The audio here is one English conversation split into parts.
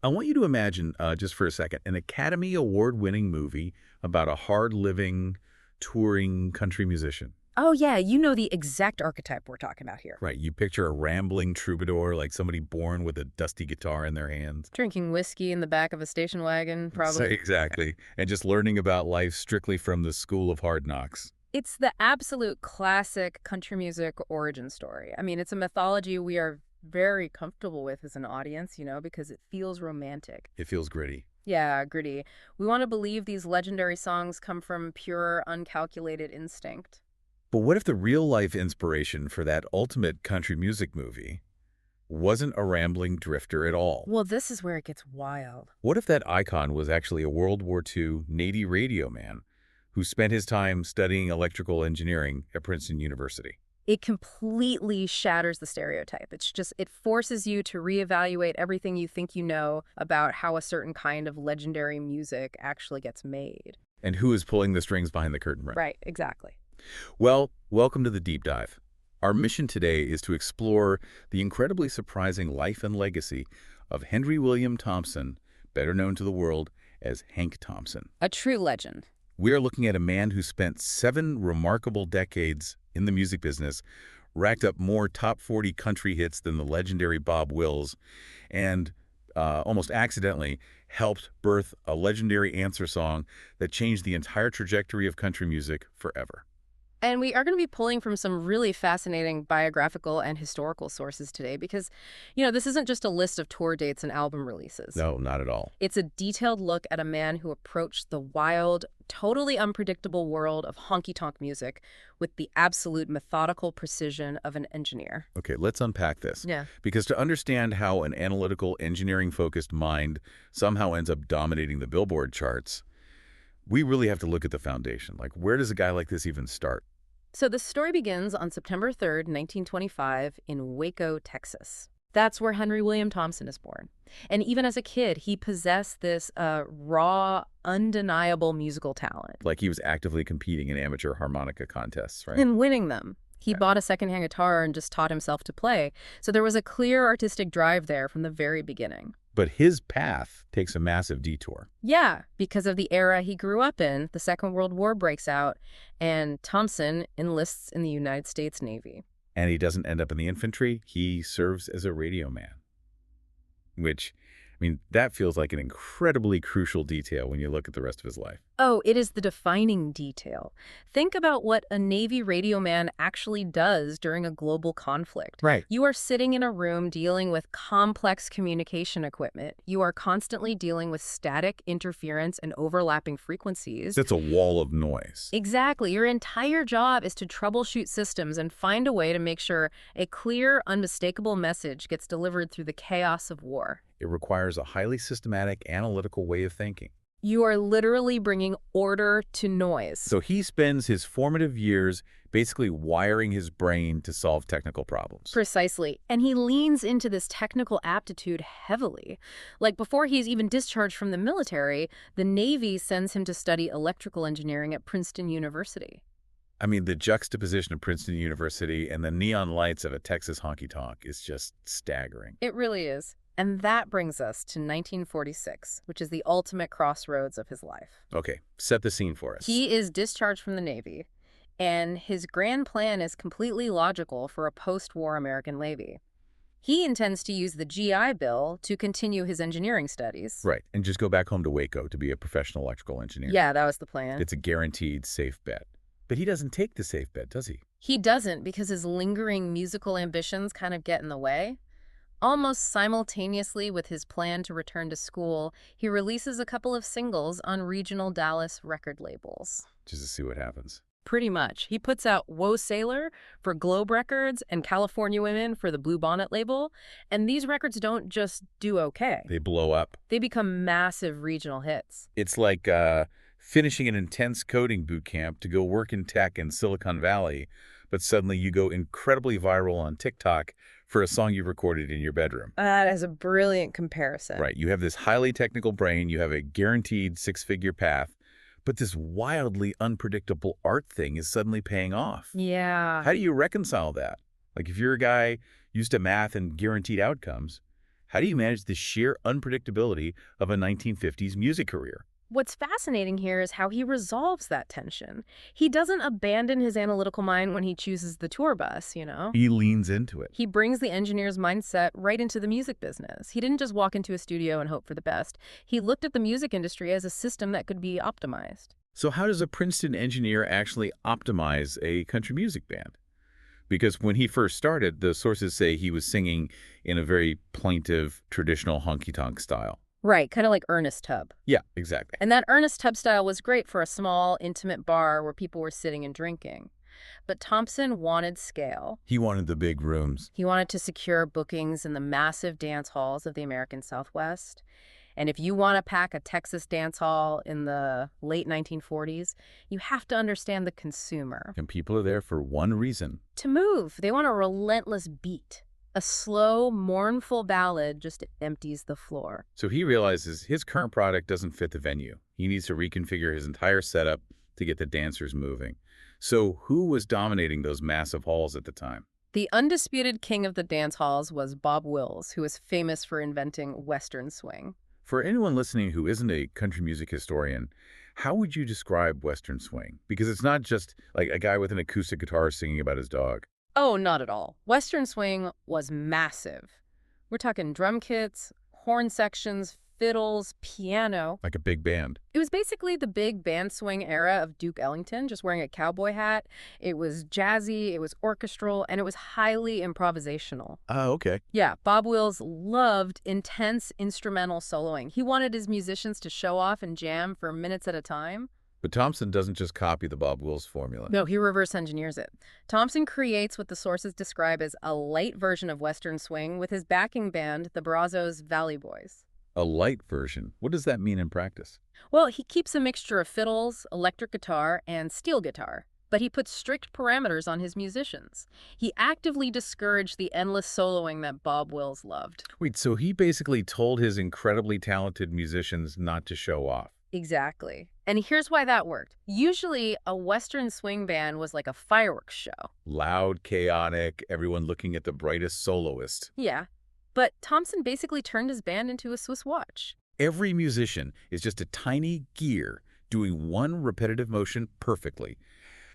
I want you to imagine, just for a second, an Academy Award-winning movie about a hard-living, touring country musician. Oh, yeah, you know the exact archetype we're talking about here. Right, you picture a rambling troubadour, like somebody born with a dusty guitar in their hands. Drinking whiskey in the back of a station wagon, probably. Exactly. And just learning about life strictly from the school of hard knocks. It's the absolute classic country music origin story. I mean, it's a mythology we are very comfortable with as an audience, because it feels romantic. It feels gritty. Yeah, gritty. We want to believe these legendary songs come from pure, uncalculated instinct. But what if the real-life inspiration for that ultimate country music movie wasn't a rambling drifter at all? Well, this is where it gets wild. What if that icon was actually a World War II Navy radio man who spent his time studying electrical engineering at Princeton University? It completely shatters the stereotype. It forces you to reevaluate everything you think you know about how a certain kind of legendary music actually gets made. And who is pulling the strings behind the curtain? Right, exactly. Well, welcome to the Deep Dive. Our mission today is to explore the incredibly surprising life and legacy of Henry William Thompson, better known to the world as Hank Thompson. A true legend. We are looking at a man who spent 7 remarkable decades in the music business, racked up more top 40 country hits than the legendary Bob Wills, and almost accidentally helped birth a legendary answer song that changed the entire trajectory of country music forever. And we are going to be pulling from some really fascinating biographical and historical sources today because, this isn't just a list of tour dates and album releases. No, not at all. It's a detailed look at a man who approached the wild, totally unpredictable world of honky-tonk music with the absolute methodical precision of an engineer. Okay, let's unpack this. Yeah. Because to understand how an analytical, engineering-focused mind somehow ends up dominating the Billboard charts, we really have to look at the foundation. Like, where does a guy like this even start? So the story begins on September 3rd, 1925, in Waco, Texas. That's where Henry William Thompson is born. And even as a kid, he possessed this raw, undeniable musical talent. Like he was actively competing in amateur harmonica contests, right? And winning them. He bought a secondhand guitar and just taught himself to play. So there was a clear artistic drive there from the very beginning. But his path takes a massive detour. Yeah, because of the era he grew up in, the Second World War breaks out, and Thompson enlists in the United States Navy. And he doesn't end up in the infantry. He serves as a radio man. Which, that feels like an incredibly crucial detail when you look at the rest of his life. Oh, it is the defining detail. Think about what a Navy radio man actually does during a global conflict. Right. You are sitting in a room dealing with complex communication equipment. You are constantly dealing with static, interference, and overlapping frequencies. It's a wall of noise. Exactly. Your entire job is to troubleshoot systems and find a way to make sure a clear, unmistakable message gets delivered through the chaos of war. It requires a highly systematic, analytical way of thinking. You are literally bringing order to noise. So he spends his formative years basically wiring his brain to solve technical problems. Precisely. And he leans into this technical aptitude heavily. Like before he's even discharged from the military, the Navy sends him to study electrical engineering at Princeton University. The juxtaposition of Princeton University and the neon lights of a Texas honky-tonk is just staggering. It really is. And that brings us to 1946, which is the ultimate crossroads of his life. Okay, set the scene for us. He is discharged from the Navy, and his grand plan is completely logical for a post-war American Navy. He intends to use the GI Bill to continue his engineering studies. Right, and just go back home to Waco to be a professional electrical engineer. Yeah, that was the plan. It's a guaranteed safe bet. But he doesn't take the safe bet, does he? He doesn't, because his lingering musical ambitions kind of get in the way. Almost simultaneously with his plan to return to school, he releases a couple of singles on regional Dallas record labels. Just to see what happens. Pretty much. He puts out Whoa Sailor for Globe Records and California Women for the Blue Bonnet label. And these records don't just do okay. They blow up. They become massive regional hits. It's like finishing an intense coding boot camp to go work in tech in Silicon Valley, but suddenly you go incredibly viral on TikTok for a song you recorded in your bedroom. That is a brilliant comparison. Right. You have this highly technical brain. You have a guaranteed 6-figure path. But this wildly unpredictable art thing is suddenly paying off. Yeah. How do you reconcile that? Like if you're a guy used to math and guaranteed outcomes, How do you manage the sheer unpredictability of a 1950s music career? What's fascinating here is how he resolves that tension. He doesn't abandon his analytical mind when he chooses the tour bus. He leans into it. He brings the engineer's mindset right into the music business. He didn't just walk into a studio and hope for the best. He looked at the music industry as a system that could be optimized. So how does a Princeton engineer actually optimize a country music band? Because when he first started, the sources say he was singing in a very plaintive, traditional honky-tonk style. Right, kind of like Ernest Tubb. Yeah, exactly. And that Ernest Tubb style was great for a small, intimate bar where people were sitting and drinking. But Thompson wanted scale. He wanted the big rooms. He wanted to secure bookings in the massive dance halls of the American Southwest. And if you want to pack a Texas dance hall in the late 1940s, you have to understand the consumer. And people are there for one reason. To move, they want a relentless beat. A slow, mournful ballad just empties the floor. So he realizes his current product doesn't fit the venue. He needs to reconfigure his entire setup to get the dancers moving. So who was dominating those massive halls at the time? The undisputed king of the dance halls was Bob Wills, who was famous for inventing Western swing. For anyone listening who isn't a country music historian, how would you describe Western swing? Because it's not just like a guy with an acoustic guitar singing about his dog. Oh, not at all. Western swing was massive. We're talking drum kits, horn sections, fiddles, piano. Like a big band. It was basically the big band swing era of Duke Ellington, just wearing a cowboy hat. It was jazzy, it was orchestral, and it was highly improvisational. Oh, okay. Yeah, Bob Wills loved intense instrumental soloing. He wanted his musicians to show off and jam for minutes at a time. But Thompson doesn't just copy the Bob Wills formula. No, he reverse engineers it. Thompson creates what the sources describe as a light version of Western swing with his backing band, the Brazos Valley Boys. A light version. What does that mean in practice? Well, he keeps a mixture of fiddles, electric guitar, and steel guitar, but he puts strict parameters on his musicians. He actively discouraged the endless soloing that Bob Wills loved. Wait, so he basically told his incredibly talented musicians not to show off. Exactly. And here's why that worked. Usually, a Western swing band was like a fireworks show. Loud, chaotic, everyone looking at the brightest soloist. Yeah. But Thompson basically turned his band into a Swiss watch. Every musician is just a tiny gear doing one repetitive motion perfectly,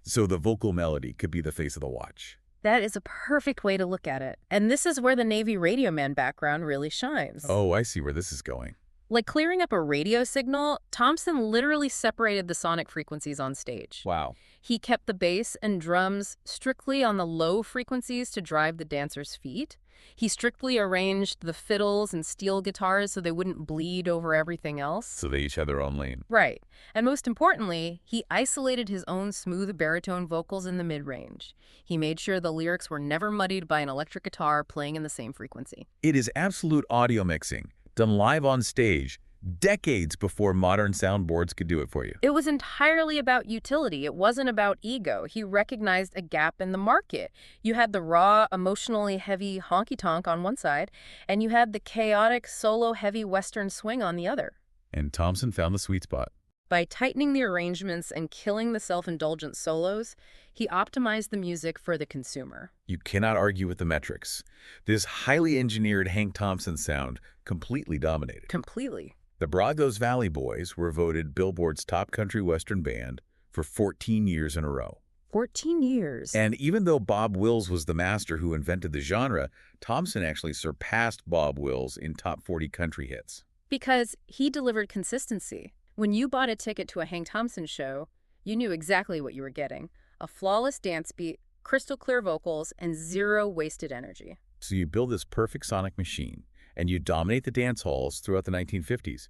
so the vocal melody could be the face of the watch. That is a perfect way to look at it. And this is where the Navy radio man background really shines. Oh, I see where this is going. Like clearing up a radio signal, Thompson literally separated the sonic frequencies on stage. Wow. He kept the bass and drums strictly on the low frequencies to drive the dancers' feet. He strictly arranged the fiddles and steel guitars so they wouldn't bleed over everything else. So they each had their own lane. Right. And most importantly, he isolated his own smooth baritone vocals in the mid-range. He made sure the lyrics were never muddied by an electric guitar playing in the same frequency. It is absolute audio mixing, done live on stage, decades before modern soundboards could do it for you. It was entirely about utility. It wasn't about ego. He recognized a gap in the market. You had the raw, emotionally heavy honky-tonk on one side, and you had the chaotic, solo-heavy Western swing on the other. And Thompson found the sweet spot. By tightening the arrangements and killing the self-indulgent solos, he optimized the music for the consumer. You cannot argue with the metrics. This highly engineered Hank Thompson sound completely dominated. Completely. The Brazos Valley Boys were voted Billboard's top country western band for 14 years in a row. 14 years. And even though Bob Wills was the master who invented the genre, Thompson actually surpassed Bob Wills in top 40 country hits. Because he delivered consistency. When you bought a ticket to a Hank Thompson show, you knew exactly what you were getting. A flawless dance beat, crystal clear vocals, and zero wasted energy. So you build this perfect sonic machine, and you dominate the dance halls throughout the 1950s.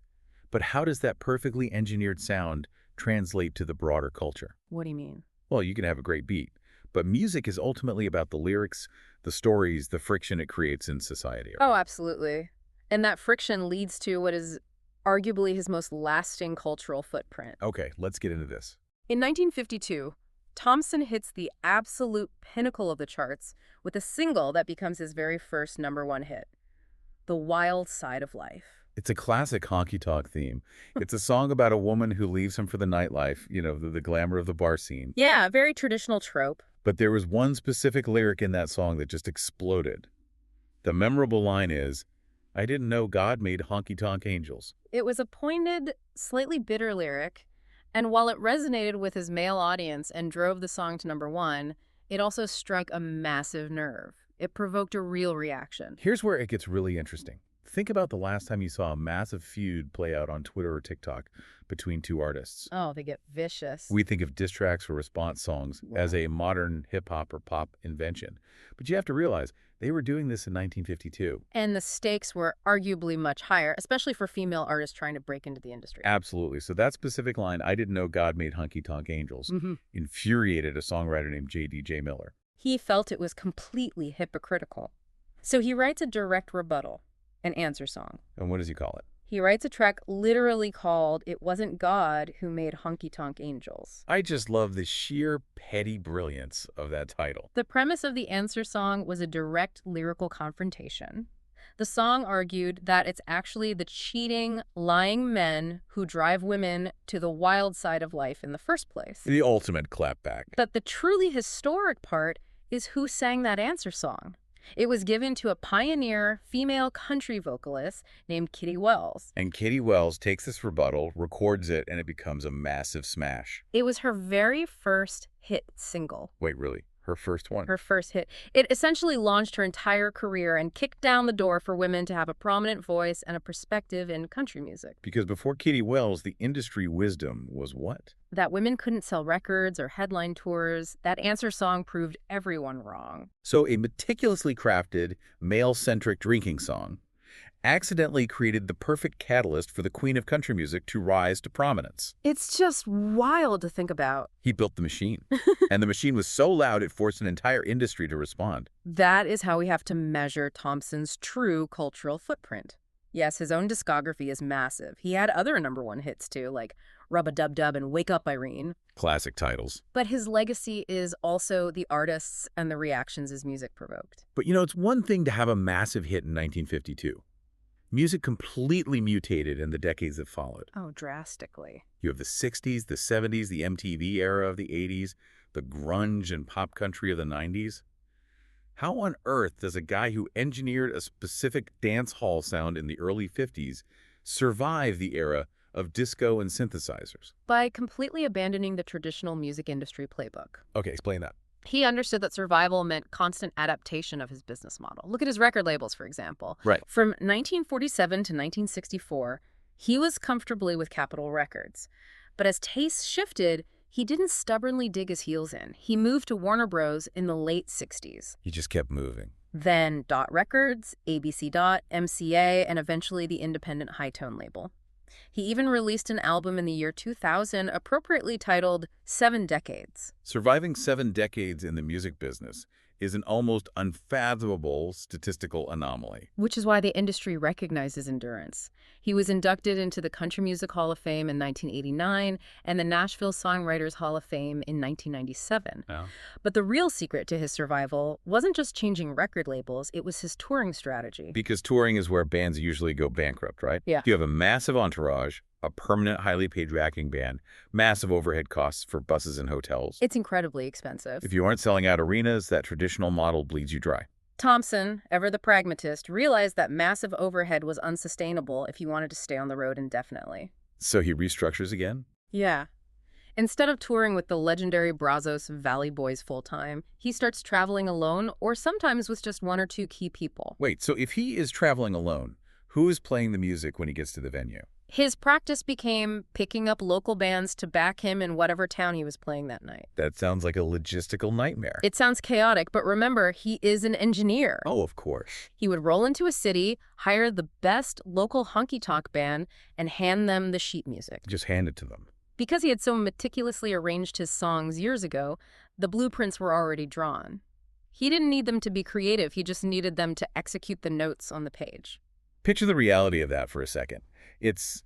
But how does that perfectly engineered sound translate to the broader culture? What do you mean? Well, you can have a great beat, but music is ultimately about the lyrics, the stories, the friction it creates in society. Oh, absolutely. And that friction leads to what is arguably his most lasting cultural footprint. Okay, let's get into this. In 1952, Thompson hits the absolute pinnacle of the charts with a single that becomes his very first #1 hit, The Wild Side of Life. It's a classic honky-tonk theme. It's a song about a woman who leaves him for the nightlife, the glamour of the bar scene. Yeah, a very traditional trope. But there was one specific lyric in that song that just exploded. The memorable line is, I didn't know God made honky-tonk angels. It was a pointed, slightly bitter lyric, and while it resonated with his male audience and drove the song to #1, it also struck a massive nerve. It provoked a real reaction. Here's where it gets really interesting. Think about the last time you saw a massive feud play out on Twitter or TikTok between two artists. Oh, they get vicious. We think of diss tracks or response songs as a modern hip-hop or pop invention. But you have to realize they were doing this in 1952. And the stakes were arguably much higher, especially for female artists trying to break into the industry. Absolutely. So that specific line, "I didn't know God made honky-tonk angels," infuriated a songwriter named J.D.J. Miller. He felt it was completely hypocritical. So he writes a direct rebuttal, an answer song. And what does he call it? He writes a track literally called "It Wasn't God Who Made Honky-Tonk Angels." I just love the sheer petty brilliance of that title. The premise of the answer song was a direct lyrical confrontation. The song argued that it's actually the cheating, lying men who drive women to the wild side of life in the first place. The ultimate clapback. But the truly historic part is who sang that answer song. It was given to a pioneer female country vocalist named Kitty Wells. And Kitty Wells takes this rebuttal, records it, and it becomes a massive smash. It was her very first hit single. Wait, really? Her first one? Her first hit. It essentially launched her entire career and kicked down the door for women to have a prominent voice and a perspective in country music. Because before Kitty Wells, the industry wisdom was what? That women couldn't sell records or headline tours. That answer song proved everyone wrong. So a meticulously crafted, male-centric drinking song accidentally created the perfect catalyst for the queen of country music to rise to prominence. It's just wild to think about. He built the machine, and the machine was so loud it forced an entire industry to respond. That is how we have to measure Thompson's true cultural footprint. Yes, his own discography is massive. He had other #1 hits too, like Rub-a-Dub-Dub and Wake Up Irene. Classic titles. But his legacy is also the artists and the reactions his music provoked. But it's one thing to have a massive hit in 1952. Music completely mutated in the decades that followed. Oh, drastically. You have the 60s, the 70s, the MTV era of the 80s, the grunge and pop country of the 90s. How on earth does a guy who engineered a specific dance hall sound in the early 50s survive the era of disco and synthesizers? By completely abandoning the traditional music industry playbook. Okay, explain that. He understood that survival meant constant adaptation of his business model. Look at his record labels, for example. Right. From 1947 to 1964, he was comfortably with Capitol Records. But as tastes shifted, he didn't stubbornly dig his heels in. He moved to Warner Bros. In the late 60s. He just kept moving. Then Dot Records, ABC Dot, MCA, and eventually the independent High-Tone label. He even released an album in the year 2000 appropriately titled 7 Decades. Surviving 7 decades in the music business is an almost unfathomable statistical anomaly. Which is why the industry recognizes endurance. He was inducted into the Country Music Hall of Fame in 1989 and the Nashville Songwriters Hall of Fame in 1997. Yeah. But the real secret to his survival wasn't just changing record labels, it was his touring strategy. Because touring is where bands usually go bankrupt, right? Yeah. You have a massive entourage, a permanent, highly paid backing band, massive overhead costs for buses and hotels. It's incredibly expensive. If you aren't selling out arenas, that traditional model bleeds you dry. Thompson, ever the pragmatist, realized that massive overhead was unsustainable if he wanted to stay on the road indefinitely. So he restructures again? Yeah. Instead of touring with the legendary Brazos Valley Boys full-time, he starts traveling alone or sometimes with just 1 or 2 key people. Wait, so if he is traveling alone, who is playing the music when he gets to the venue? His practice became picking up local bands to back him in whatever town he was playing that night. That sounds like a logistical nightmare. It sounds chaotic, but remember, he is an engineer. Oh, of course. He would roll into a city, hire the best local honky-tonk band, and hand them the sheet music. Just hand it to them. Because he had so meticulously arranged his songs years ago, the blueprints were already drawn. He didn't need them to be creative, he just needed them to execute the notes on the page. Picture the reality of that for a second. It's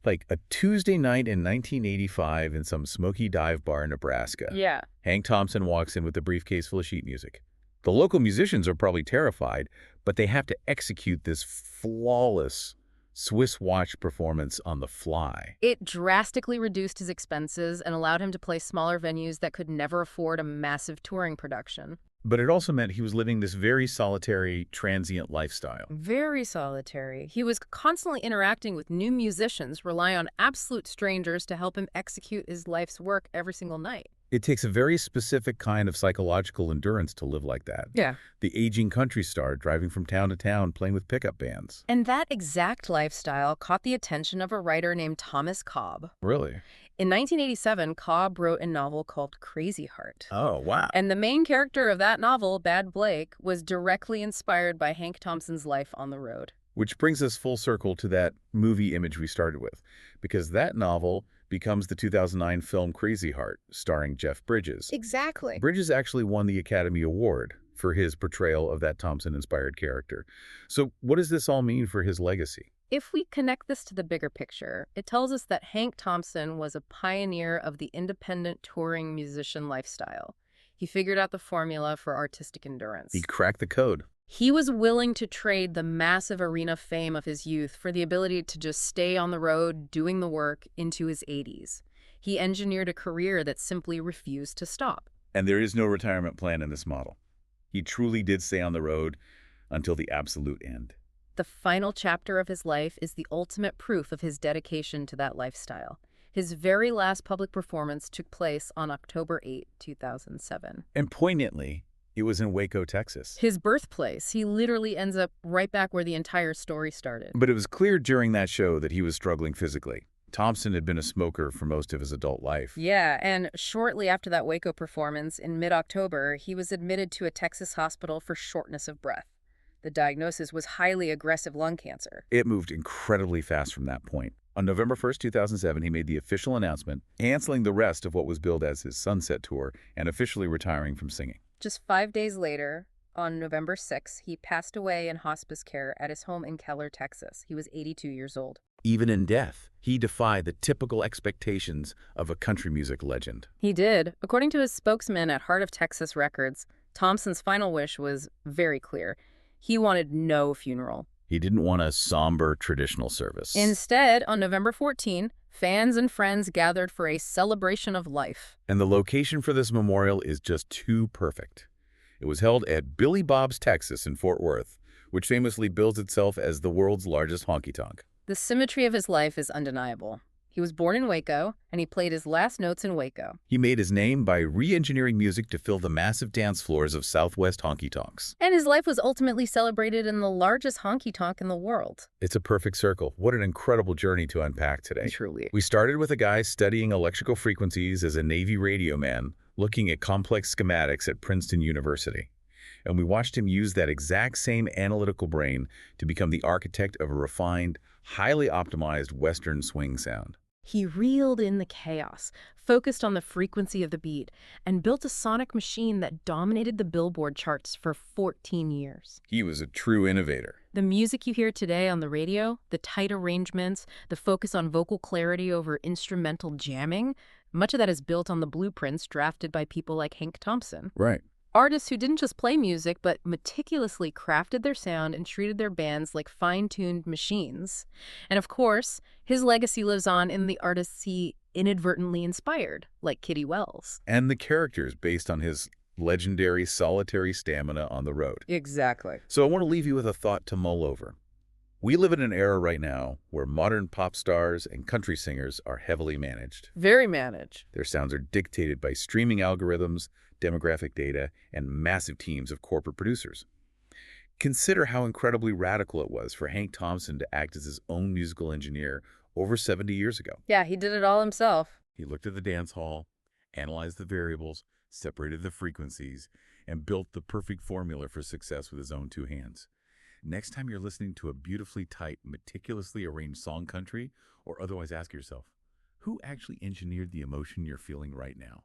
like a Tuesday night in 1985 in some smoky dive bar in Nebraska. Yeah. Hank Thompson walks in with a briefcase full of sheet music. The local musicians are probably terrified, but they have to execute this flawless Swiss watch performance on the fly. It drastically reduced his expenses and allowed him to play smaller venues that could never afford a massive touring production. But it also meant he was living this very solitary, transient lifestyle. Very solitary. He was constantly interacting with new musicians, relying on absolute strangers to help him execute his life's work every single night. It takes a very specific kind of psychological endurance to live like that. Yeah. The aging country star driving from town to town playing with pickup bands. And that exact lifestyle caught the attention of a writer named Thomas Cobb. Really? In 1987, Cobb wrote a novel called Crazy Heart. Oh, wow. And the main character of that novel, Bad Blake, was directly inspired by Hank Thompson's life on the road. Which brings us full circle to that movie image we started with, because that novel becomes the 2009 film Crazy Heart, starring Jeff Bridges. Exactly. Bridges actually won the Academy Award for his portrayal of that Thompson-inspired character. So what does this all mean for his legacy? If we connect this to the bigger picture, it tells us that Hank Thompson was a pioneer of the independent touring musician lifestyle. He figured out the formula for artistic endurance. He cracked the code. He was willing to trade the massive arena fame of his youth for the ability to just stay on the road doing the work into his 80s. He engineered a career that simply refused to stop. And there is no retirement plan in this model. He truly did stay on the road until the absolute end. The final chapter of his life is the ultimate proof of his dedication to that lifestyle. His very last public performance took place on October 8, 2007. And poignantly, it was in Waco, Texas. His birthplace. He literally ends up right back where the entire story started. But it was clear during that show that he was struggling physically. Thompson had been a smoker for most of his adult life. Yeah, and shortly after that Waco performance, in mid-October, he was admitted to a Texas hospital for shortness of breath. The diagnosis was highly aggressive lung cancer. It moved incredibly fast from that point. On November 1st, 2007, he made the official announcement, canceling the rest of what was billed as his Sunset Tour and officially retiring from singing. Just 5 days later, on November 6, he passed away in hospice care at his home in Keller, Texas. He was 82 years old. Even in death, he defied the typical expectations of a country music legend. He did. According to his spokesman at Heart of Texas Records, Thompson's final wish was very clear. He wanted no funeral. He didn't want a somber traditional service. Instead, on November 14, fans and friends gathered for a celebration of life. And the location for this memorial is just too perfect. It was held at Billy Bob's Texas in Fort Worth, which famously bills itself as the world's largest honky-tonk. The symmetry of his life is undeniable. He was born in Waco, and he played his last notes in Waco. He made his name by re-engineering music to fill the massive dance floors of Southwest honky-tonks. And his life was ultimately celebrated in the largest honky-tonk in the world. It's a perfect circle. What an incredible journey to unpack today. Truly. We started with a guy studying electrical frequencies as a Navy radio man, looking at complex schematics at Princeton University. And we watched him use that exact same analytical brain to become the architect of a refined, highly optimized Western swing sound. He reeled in the chaos, focused on the frequency of the beat, and built a sonic machine that dominated the Billboard charts for 14 years. He was a true innovator. The music you hear today on the radio, the tight arrangements, the focus on vocal clarity over instrumental jamming, much of that is built on the blueprints drafted by people like Hank Thompson. Right. Artists who didn't just play music, but meticulously crafted their sound and treated their bands like fine-tuned machines. And of course, his legacy lives on in the artists he inadvertently inspired, like Kitty Wells. And the characters based on his legendary solitary stamina on the road. Exactly. So I want to leave you with a thought to mull over. We live in an era right now where modern pop stars and country singers are heavily managed. Very managed. Their sounds are dictated by streaming algorithms, demographic data, and massive teams of corporate producers. Consider how incredibly radical it was for Hank Thompson to act as his own musical engineer over 70 years ago. Yeah, he did it all himself. He looked at the dance hall, analyzed the variables, separated the frequencies, and built the perfect formula for success with his own two hands. Next time you're listening to a beautifully tight, meticulously arranged song country, or otherwise ask yourself, who actually engineered the emotion you're feeling right now?